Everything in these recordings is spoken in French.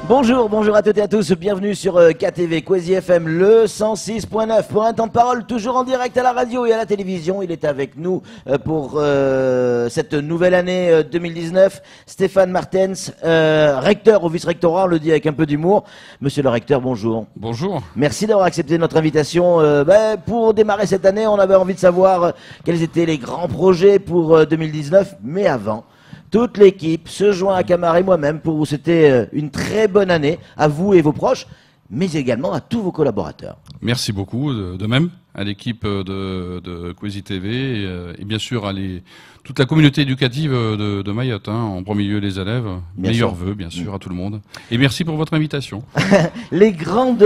Bonjour, bonjour à toutes et à tous, bienvenue sur KTV, Kwezi FM, le 106.9 pour un temps de parole, toujours en direct à la radio et à la télévision. Il est avec nous pour cette nouvelle année 2019, Stéphane Martens, recteur au vice-rectorat, on le dit avec un peu d'humour. Monsieur le recteur, bonjour. Bonjour. Merci d'avoir accepté notre invitation. Pour démarrer cette année, on avait envie de savoir quels étaient les grands projets pour 2019, mais avant... Toute l'équipe se joint à Camar et moi-même pour vous souhaiter une très bonne année à vous et vos proches, mais également à tous vos collaborateurs. Merci beaucoup, de même, à l'équipe de Kwezi TV et bien sûr à toute la communauté éducative de Mayotte, en premier lieu les élèves. Meilleurs vœux, bien sûr, à tout le monde. Et merci pour votre invitation. Les grandes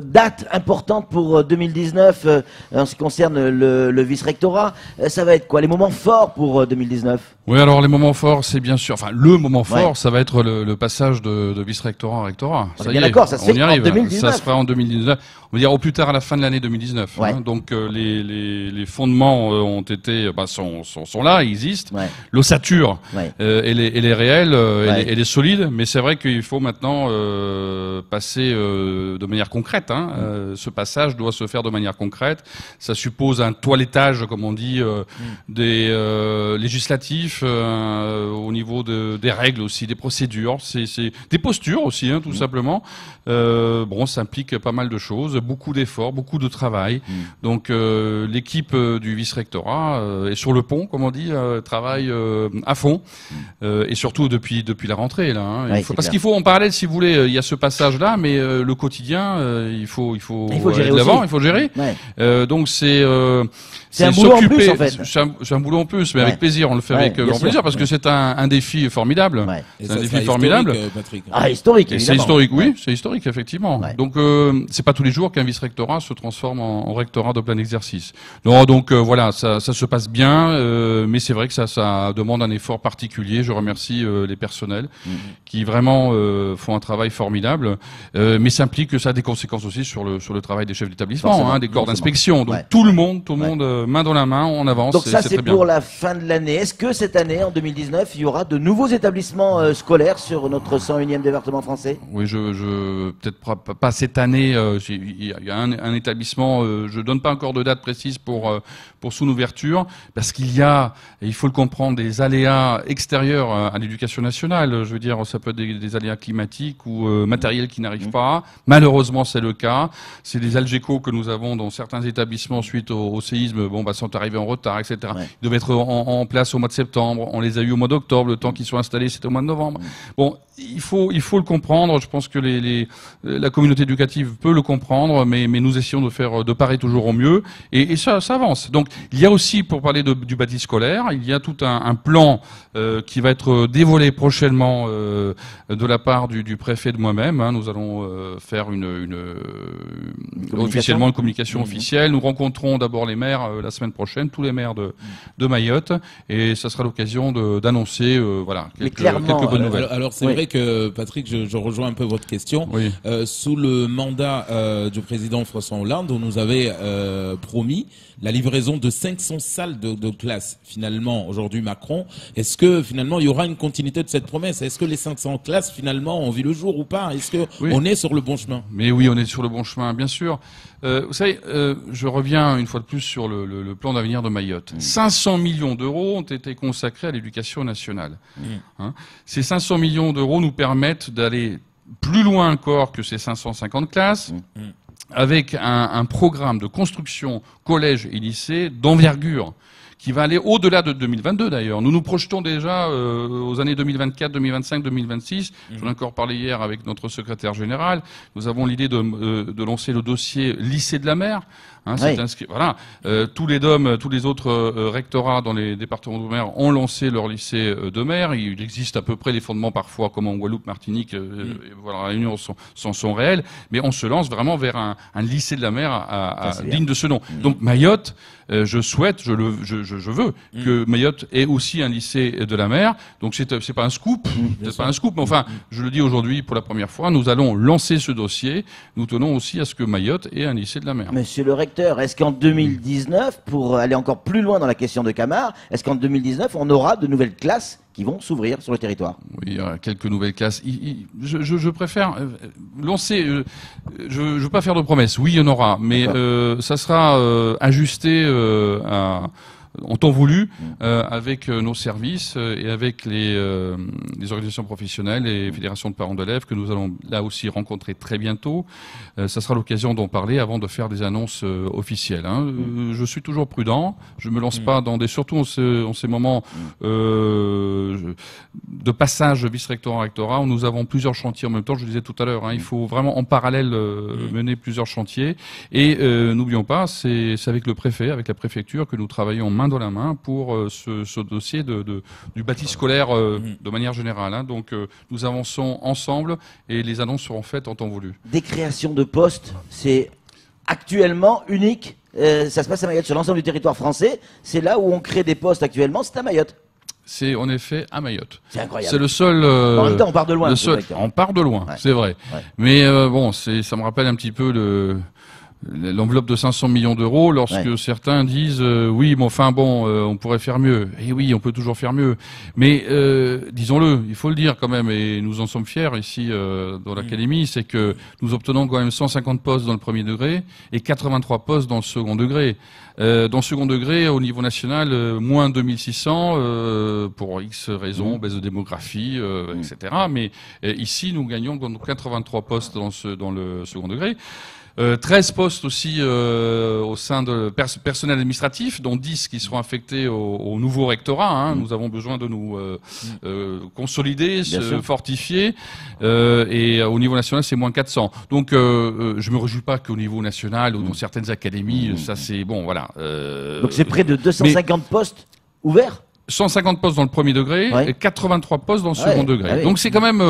dates importantes pour 2019 en ce qui concerne le vice-rectorat, ça va être quoi? Les moments forts pour 2019? Oui, alors les moments forts, c'est bien sûr, le moment fort, ça va être le passage de vice-rectorat à rectorat. On est bien d'accord, ça se fait en 2019. Ça se fera en 2019. On va dire au plus tard à la fin de l'année 2019. Ouais. Donc les fondements ont été, sont là, ils existent. Ouais. L'ossature, Ouais. elle est réelle, elle est solide, mais c'est vrai qu'il faut maintenant passer de manière concrète. Ce passage doit se faire de manière concrète. Ça suppose un toilettage, comme on dit, des législatifs, au niveau des règles aussi, des procédures, c'est des postures aussi, tout simplement. Ça implique pas mal de choses, beaucoup d'efforts, beaucoup de travail. Donc l'équipe du vice-rectorat est sur le pont, comme on dit, travaille à fond, et surtout depuis la rentrée là. Parce qu'il faut en parallèle, si vous voulez, il y a ce passage-là, mais le quotidien, il faut gérer aller de l'avant, aussi. il faut gérer. Ouais. Donc C'est un boulot en plus, en fait. C'est un boulot en plus, mais Ouais. avec plaisir. On le fait Ouais, avec bien grand sûr. plaisir parce que c'est un défi formidable. Ouais. C'est un défi formidable. Patrick. Ah, historique, Et c'est évidemment. historique, oui, Ouais. c'est historique, effectivement. Ouais. Donc, c'est pas tous les jours qu'un vice-rectorat se transforme en rectorat de plein exercice. Non, donc voilà, ça se passe bien, mais c'est vrai que ça demande un effort particulier. Je remercie les personnels qui vraiment font un travail formidable, mais ça implique que ça a des conséquences aussi sur le travail des chefs d'établissement, Forcément, des corps forcément. d'inspection. Donc Ouais. tout le monde, main dans la main, on avance. Donc ça, c'est très bien. pour la fin de l'année. Est-ce que cette année, en 2019, il y aura de nouveaux établissements scolaires sur notre 101e département français? Oui, peut-être pas cette année. Il y a un établissement. Je donne pas encore de date précise pour son ouverture parce il faut le comprendre, des aléas extérieurs à l'éducation nationale. Je veux dire, ça peut être des aléas climatiques ou matériels qui n'arrivent pas. Malheureusement, c'est le cas. C'est des algécos que nous avons dans certains établissements suite au séisme. Sont arrivés en retard, etc. Ouais. Ils devaient être en place au mois de septembre. On les a eu au mois d'octobre. Le temps qu'ils soient installés, c'était au mois de novembre. Bon, il faut le comprendre. Je pense que la communauté éducative peut le comprendre, mais nous essayons de parer toujours au mieux. Et ça avance. Donc, il y a aussi, pour parler du bâti scolaire, il y a tout un plan qui va être dévoilé prochainement de la part du préfet de moi-même. Nous allons faire officiellement une communication officielle. Nous rencontrons d'abord les maires la semaine prochaine, tous les maires de Mayotte, et ça sera l'occasion d'annoncer quelques bonnes nouvelles. Alors c'est vrai que Patrick, je rejoins un peu votre question. Oui. Sous le mandat du président François Hollande, on nous avait promis la livraison de 500 salles de classe. Finalement, aujourd'hui Macron, est-ce que finalement il y aura une continuité de cette promesse? Est-ce que les 500 classes finalement ont vu le jour ou pas? Est-ce que on est sur le bon chemin? Mais oui, on est sur le bon chemin, bien sûr. Vous savez, je reviens une fois de plus sur le plan d'avenir de Mayotte. 500 millions d'euros ont été consacrés à l'éducation nationale. Ces 500 millions d'euros nous permettent d'aller plus loin encore que ces 550 classes, avec un programme de construction collège et lycée d'envergure qui va aller au-delà de 2022 d'ailleurs. Nous nous projetons déjà aux années 2024, 2025, 2026. J'en ai encore parlé hier avec notre secrétaire général. Nous avons l'idée de lancer le dossier lycée de la mer. Tous les DOM, tous les autres rectorats dans les départements de mer ont lancé leur lycée de mer. Il existe à peu près les fondements parfois, comme en Guadeloupe, Martinique, la Réunion sont réels. Mais on se lance vraiment vers un lycée de la mer digne de ce nom. Donc Mayotte, je souhaite, je je veux que Mayotte ait aussi un lycée de la mer. Donc c'est pas un scoop, c'est pas un scoop, mais enfin, je le dis aujourd'hui pour la première fois, nous allons lancer ce dossier. Nous tenons aussi à ce que Mayotte ait un lycée de la mer. Monsieur le recteur, est-ce qu'en 2019, pour aller encore plus loin dans la question de Camar, est-ce qu'en 2019, on aura de nouvelles classes qui vont s'ouvrir sur le territoire? Oui, il y aura quelques nouvelles classes. Je préfère lancer. Je veux pas faire de promesses. Oui, il y en aura, mais ça sera ajusté en temps voulu avec nos services et avec les organisations professionnelles et les fédérations de parents d'élèves que nous allons là aussi rencontrer très bientôt. Ça sera l'occasion d'en parler avant de faire des annonces officielles. Je suis toujours prudent. Je me lance pas dans surtout en ces moments de passage vice-rectorat-rectorat où nous avons plusieurs chantiers en même temps. Je le disais tout à l'heure, il faut vraiment en parallèle mener plusieurs chantiers. Et n'oublions pas, c'est avec le préfet, avec la préfecture que nous travaillons main dans la main pour ce dossier du bâti scolaire de manière générale. Donc nous avançons ensemble et les annonces seront faites en temps voulu. Des créations de postes, c'est actuellement unique. Ça se passe à Mayotte sur l'ensemble du territoire français. C'est là où on crée des postes actuellement, c'est à Mayotte. C'est en effet à Mayotte. C'est incroyable. C'est le seul. En même temps, on part de loin. On part de loin, c'est vrai. Ouais. Mais bon, ça me rappelle un petit peu l'enveloppe de 500 millions d'euros lorsque certains disent oui, mais enfin bon, on pourrait faire mieux. Et oui, on peut toujours faire mieux. Mais disons-le, il faut le dire quand même, et nous en sommes fiers ici dans l'académie, c'est que nous obtenons quand même 150 postes dans le premier degré et 83 postes dans le second degré. Dans le second degré, au niveau national, moins 2600 pour X raisons, baisse de démographie, etc. Mais ici, nous gagnons 83 postes dans le second degré. 13 postes aussi au sein de personnel administratif, dont 10 qui seront affectés au nouveau rectorat. Nous avons besoin de nous consolider, se fortifier. Et au niveau national, c'est moins 400. Donc, je me réjouis pas qu'au niveau national ou dans certaines académies, ça c'est bon, voilà. Donc c'est près de 250 postes ouverts. 150 postes dans le premier degré et 83 postes dans le second degré. Donc c'est quand même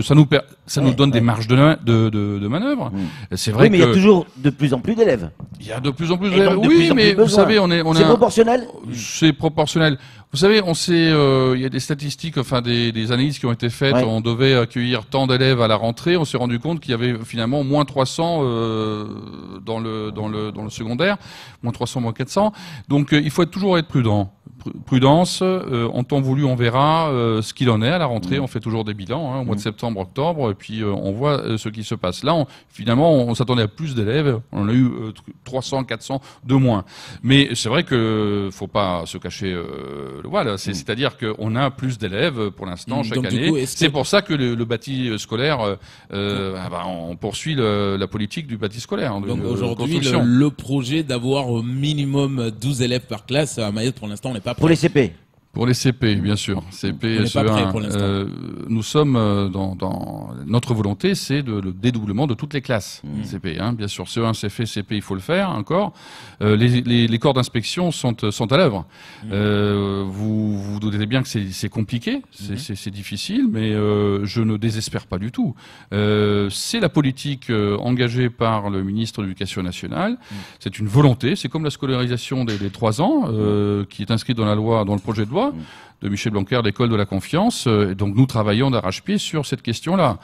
ça nous donne des marges de manœuvre. C'est vrai mais il y a toujours de plus en plus d'élèves. Il y a de plus en plus d'élèves. Oui, mais vous savez, c'est proportionnel. C'est proportionnel. Vous savez, il y a des statistiques, enfin des analyses qui ont été faites. On devait accueillir tant d'élèves à la rentrée. On s'est rendu compte qu'il y avait finalement moins 300 dans le secondaire, moins 300, moins 400. Donc il faut toujours être prudent. Prudence, en temps voulu, on verra ce qu'il en est à la rentrée. On fait toujours des bilans au mois de septembre, octobre, et puis on voit ce qui se passe. Là, finalement, on s'attendait à plus d'élèves. On a eu 300, 400 de moins. Mais c'est vrai que faut pas se cacher le voile. C'est-à-dire qu'on a plus d'élèves pour l'instant chaque année. C'est pour ça que le bâti scolaire, on poursuit la politique du bâti scolaire. Donc aujourd'hui, le projet d'avoir au minimum 12 élèves par classe à Mayotte, pour l'instant, on n'est pas prêt. Pour les CP. Pour les CP, bien sûr. CP, nous sommes dans notre volonté, c'est le dédoublement de toutes les classes CP. Bien sûr, CE1, CF, CP, il faut le faire encore. Les corps d'inspection sont à l'œuvre. Vous doutez bien que c'est compliqué, c'est difficile, mais je ne désespère pas du tout. C'est la politique engagée par le ministre de l'Éducation nationale. C'est une volonté. C'est comme la scolarisation des 3 ans, qui est inscrite dans la loi, dans le projet de loi de Michel Blanquer, l'école de la confiance. Donc nous travaillons d'arrache-pied sur cette question-là.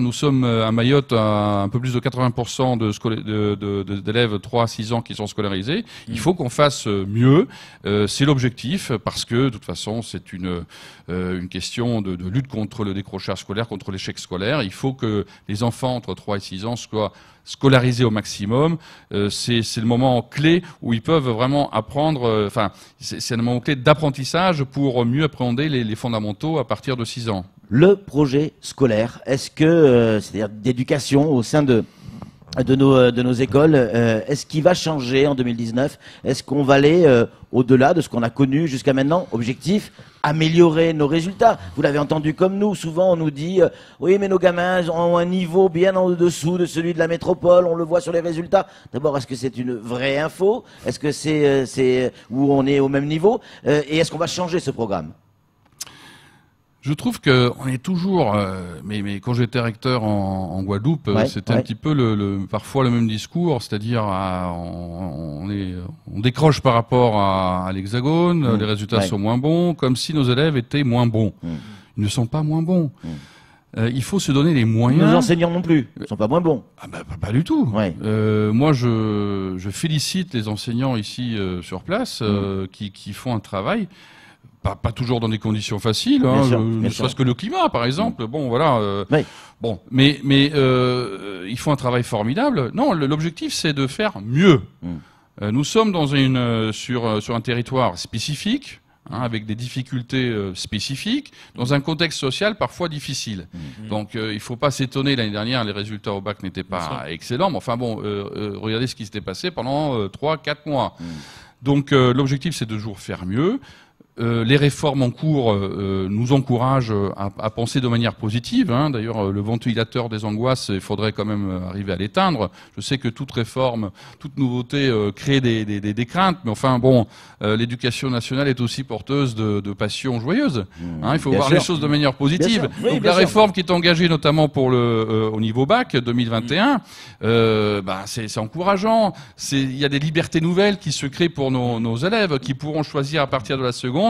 Nous sommes à Mayotte à un peu plus de 80% d'élèves 3 à 6 ans qui sont scolarisés. Il faut qu'on fasse mieux. C'est l'objectif parce que de toute façon c'est une question de lutte contre le décrochage scolaire, contre l'échec scolaire. Il faut que les enfants entre 3 et 6 ans soient scolarisés au maximum. C'est le moment clé où ils peuvent vraiment apprendre. C'est un moment clé d'apprentissage pour mieux appréhender les fondamentaux à partir de 6 ans. Le projet scolaire, est-ce que, c'est-à-dire d'éducation au sein de nos écoles, est-ce qu'il va changer en 2019? Est-ce qu'on va aller au-delà de ce qu'on a connu jusqu'à maintenant? Objectif, améliorer nos résultats. Vous l'avez entendu comme nous, souvent on nous dit oui mais nos gamins ont un niveau bien en dessous de celui de la métropole, on le voit sur les résultats. D'abord, est-ce que c'est une vraie info? Est-ce que c'est où on est au même niveau? Et est-ce qu'on va changer ce programme? Je trouve que on est toujours, mais quand j'étais recteur en Guadeloupe, c'était un petit peu parfois le même discours, c'est-à-dire on décroche par rapport à l'Hexagone, les résultats sont moins bons, comme si nos élèves étaient moins bons. Ils ne sont pas moins bons. Il faut se donner les moyens. Nos enseignants non plus, ils sont pas moins bons. Ah bah, pas du tout. Moi, je félicite les enseignants ici sur place qui font un travail. Pas toujours dans des conditions faciles, ne serait-ce que le climat, par exemple. Bon, voilà. Bon, mais ils font un travail formidable. Non, l'objectif, c'est de faire mieux. Nous sommes sur un territoire spécifique, avec des difficultés spécifiques, dans un contexte social parfois difficile. Donc, il faut pas s'étonner. L'année dernière, les résultats au bac n'étaient pas excellents. Mais enfin bon, regardez ce qui s'était passé pendant 3-4 mois. Donc, l'objectif, c'est de toujours faire mieux. Les réformes en cours nous encouragent à penser de manière positive. D'ailleurs, le ventilateur des angoisses, il faudrait quand même arriver à l'éteindre. Je sais que toute réforme, toute nouveauté crée des craintes, mais enfin bon, l'éducation nationale est aussi porteuse de passions joyeuses. Il faut voir les choses de manière positive. Donc la réforme qui est engagée notamment pour au niveau bac 2021, c'est encourageant. Il y a des libertés nouvelles qui se créent pour nos élèves, qui pourront choisir à partir de la seconde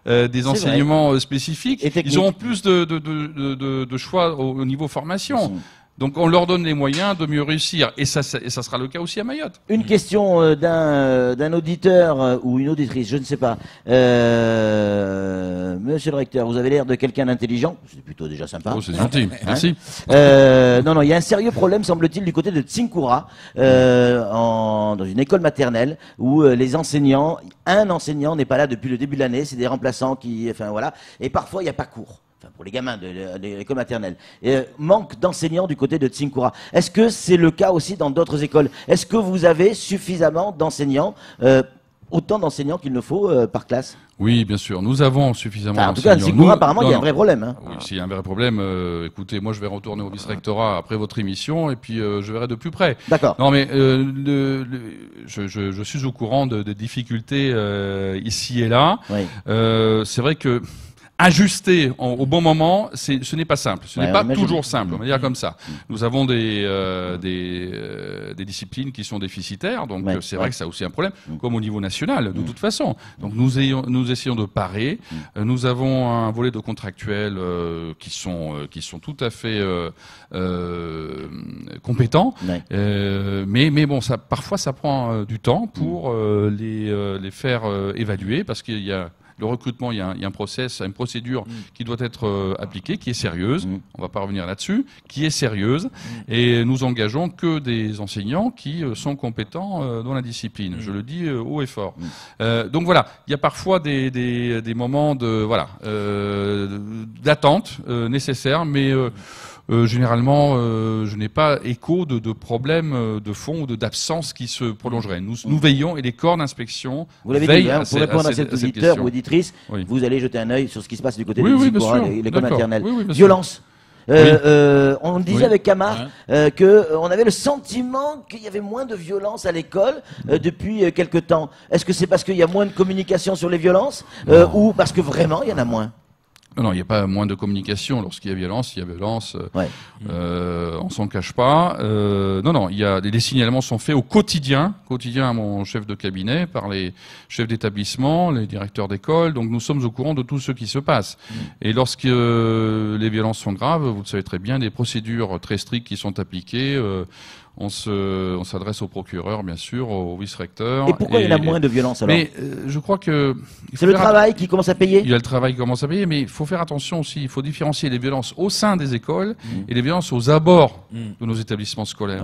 des enseignements spécifiques. Ils auront plus de choix au niveau formation. Donc on leur donne les moyens de mieux réussir. Et ça sera le cas aussi à Mayotte. Une question d'un auditeur ou une auditrice, je ne sais pas. Monsieur le recteur, vous avez l'air de quelqu'un d'intelligent. C'est plutôt déjà sympa. Oh, c'est gentil. Merci. Non, il y a un sérieux problème, semble-t-il, du côté de Tsinkura, dans une école maternelle, où un enseignant n'est pas là depuis le début de l'année. C'est des remplaçants et parfois il n'y a pas cours. Enfin, pour les gamins de l'école maternelle. Manque d'enseignants du côté de Tsinkura. Est-ce que c'est le cas aussi dans d'autres écoles? Est-ce que vous avez suffisamment d'enseignants, autant d'enseignants qu'il ne faut par classe? Oui, bien sûr. Nous avons suffisamment d'enseignants. En tout cas, à Tsinkura, apparemment, il y a un vrai problème. Oui, s'il y a un vrai problème, écoutez, moi, je vais retourner au vice-rectorat après votre émission et puis je verrai de plus près. D'accord. Non, mais je suis au courant de difficultés ici et là. C'est vrai que ajuster au bon moment, ce n'est pas simple. Ce n'est pas toujours simple, on va dire comme ça. Nous avons des disciplines qui sont déficitaires, donc c'est vrai que ça a aussi un problème, comme au niveau national, de toute façon. Donc nous essayons de parer. Nous avons un volet de contractuels qui sont tout à fait compétents. Mais bon, parfois ça prend du temps pour les faire évaluer, parce qu'il y a le recrutement, il y a un process, une procédure qui doit être appliquée, qui est sérieuse. On va pas revenir là-dessus, qui est sérieuse. Et nous engageons que des enseignants qui sont compétents dans la discipline. Je le dis haut et fort. Donc voilà, il y a parfois des moments d'attente nécessaires, mais généralement, je n'ai pas écho de problèmes de fond ou d'absence qui se prolongeraient. Nous veillons, et les corps d'inspection veillent pour répondre à cet auditeur ou auditrice, vous allez jeter un œil sur ce qui se passe du côté de Tsinkura, l'école maternelle. Violence. On disait avec Kamar qu'on avait le sentiment qu'il y avait moins de violence à l'école depuis quelque temps. Est-ce que c'est parce qu'il y a moins de communication sur les violences ou parce que vraiment il y en a moins? Non, il n'y a pas moins de communication. Lorsqu'il y a violence, il y a violence. On s'en cache pas. Non, des signalements sont faits au quotidien à mon chef de cabinet, par les chefs d'établissement, les directeurs d'école. Donc nous sommes au courant de tout ce qui se passe. Et lorsque les violences sont graves, vous le savez très bien, des procédures très strictes qui sont appliquées. On s'adresse au procureur, bien sûr, au vice-recteur. Et pourquoi il y en a moins de violence alors? Mais je crois que c'est le travail qui commence à payer. Il y a le travail qui commence à payer, mais il faut faire attention aussi. Il faut différencier les violences au sein des écoles et les violences aux abords de nos établissements scolaires.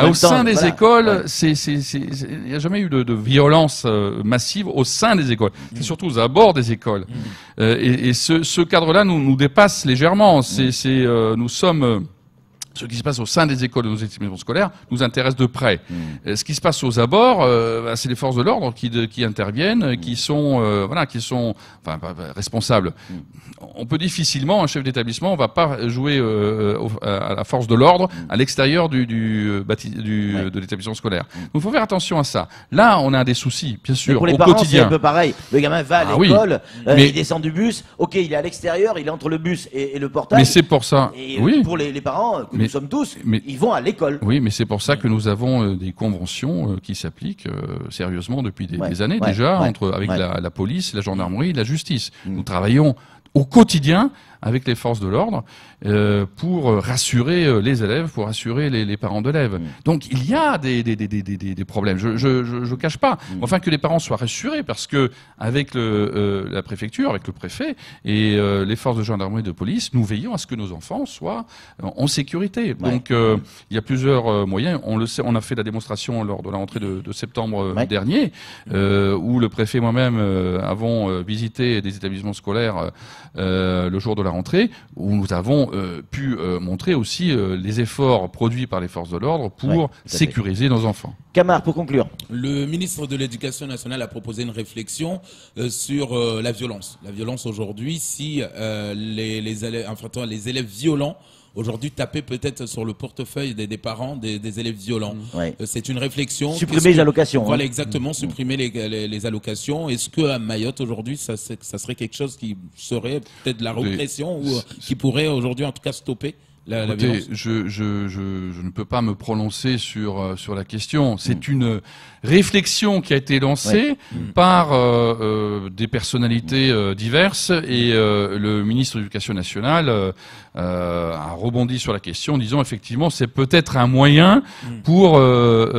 Au sein des écoles, il n'y a jamais eu de violence massive au sein des écoles. C'est surtout aux abords des écoles. Et ce cadre-là nous dépasse légèrement. Nous sommes ce qui se passe au sein des écoles de nos établissements scolaires nous intéresse de près. Ce qui se passe aux abords, c'est les forces de l'ordre qui interviennent, qui sont responsables. On peut difficilement, un chef d'établissement, on va pas jouer à la force de l'ordre à l'extérieur de l'établissement scolaire. Donc il faut faire attention à ça. Là, on a des soucis, bien sûr, pour les au parents, quotidien. c'est un peu pareil. Le gamin va à Oui. l'école, Mais- il descend du bus, ok, il est à l'extérieur, il est entre le bus et le portail. Mais c'est pour ça. Et Oui. pour les parents, que Mais- nous sommes tous, mais- ils vont à l'école. Oui, mais c'est pour ça que nous avons des conventions qui s'appliquent sérieusement depuis des années déjà avec la police, la gendarmerie, la justice. Nous travaillons au quotidien avec les forces de l'ordre pour rassurer les élèves, pour rassurer les parents d'élèves. Donc il y a des problèmes. Je cache pas. Enfin que les parents soient rassurés parce que avec la préfecture, avec le préfet et les forces de gendarmerie et de police, nous veillons à ce que nos enfants soient en sécurité. Donc il y a plusieurs moyens. On le sait. On a fait la démonstration lors de la rentrée de septembre dernier, où le préfet et moi-même avons visité des établissements scolaires le jour de la rentrée, où nous avons pu montrer aussi les efforts produits par les forces de l'ordre pour sécuriser nos enfants. Camar, pour conclure. Le ministre de l'Éducation nationale a proposé une réflexion sur la violence. La violence aujourd'hui, si les élèves violents aujourd'hui taper peut-être sur le portefeuille des parents des élèves violents. C'est une réflexion. Supprimer les allocations. Voilà, exactement, supprimer les allocations. Est-ce que à Mayotte aujourd'hui, ça serait quelque chose qui serait peut-être de la répression ou qui pourrait aujourd'hui en tout cas stopper la violence? Je ne peux pas me prononcer sur la question. C'est une réflexion qui a été lancée par des personnalités diverses et le ministre de l'Éducation nationale a rebondi sur la question en disant effectivement c'est peut-être un moyen pour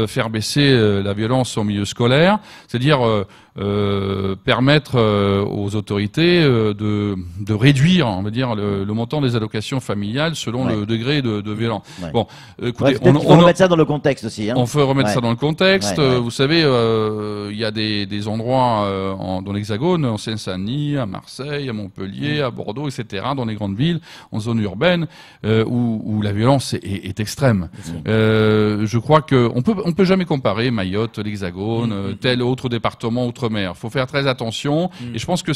faire baisser la violence en milieu scolaire, c'est-à-dire permettre aux autorités de réduire, on va dire, le montant des allocations familiales selon le degré de violence. Bon, écoutez, on remettre ça dans le contexte aussi. On peut remettre ça dans le contexte. Vous savez, il y a des endroits dans l'Hexagone, en Seine-Saint-Denis, à Marseille, à Montpellier, à Bordeaux, etc., dans les grandes villes, en zone urbaine, où la violence est extrême. Je crois que on peut jamais comparer Mayotte, l'Hexagone, tel autre département outre-mer. Il faut faire très attention. Et je pense que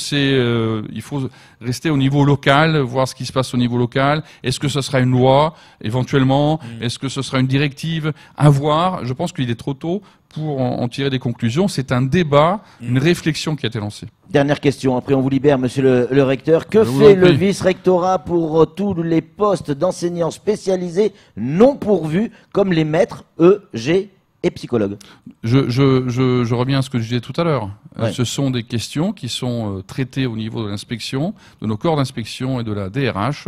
il faut rester au niveau local, voir ce qui se passe au niveau local. Est-ce que ce sera une loi, éventuellement? Est-ce que ce sera une directive? À voir. Je pense qu'il est trop tôt pour en tirer des conclusions. C'est un débat, une réflexion qui a été lancée. Dernière question, après on vous libère, monsieur le recteur. Que fait le vice-rectorat pour tous les postes d'enseignants spécialisés non pourvus, comme les maîtres, EG et psychologues? Je reviens à ce que je disais tout à l'heure. Ce sont des questions qui sont traitées au niveau de l'inspection, de nos corps d'inspection et de la DRH.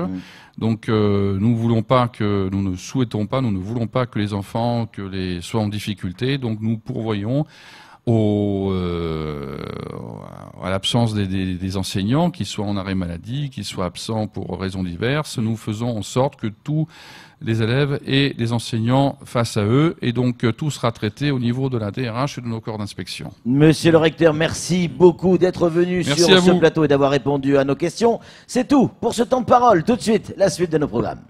Donc nous ne souhaitons pas, nous ne voulons pas que les enfants soient en difficulté. Donc nous pourvoyons à l'absence des enseignants, qu'ils soient en arrêt maladie, qu'ils soient absents pour raisons diverses. Nous faisons en sorte que tous les élèves et les enseignants face à eux, et donc tout sera traité au niveau de la DRH et de nos corps d'inspection. Monsieur le recteur, merci beaucoup d'être venu sur ce plateau et d'avoir répondu à nos questions. C'est tout pour ce temps de parole. Tout de suite, la suite de nos programmes.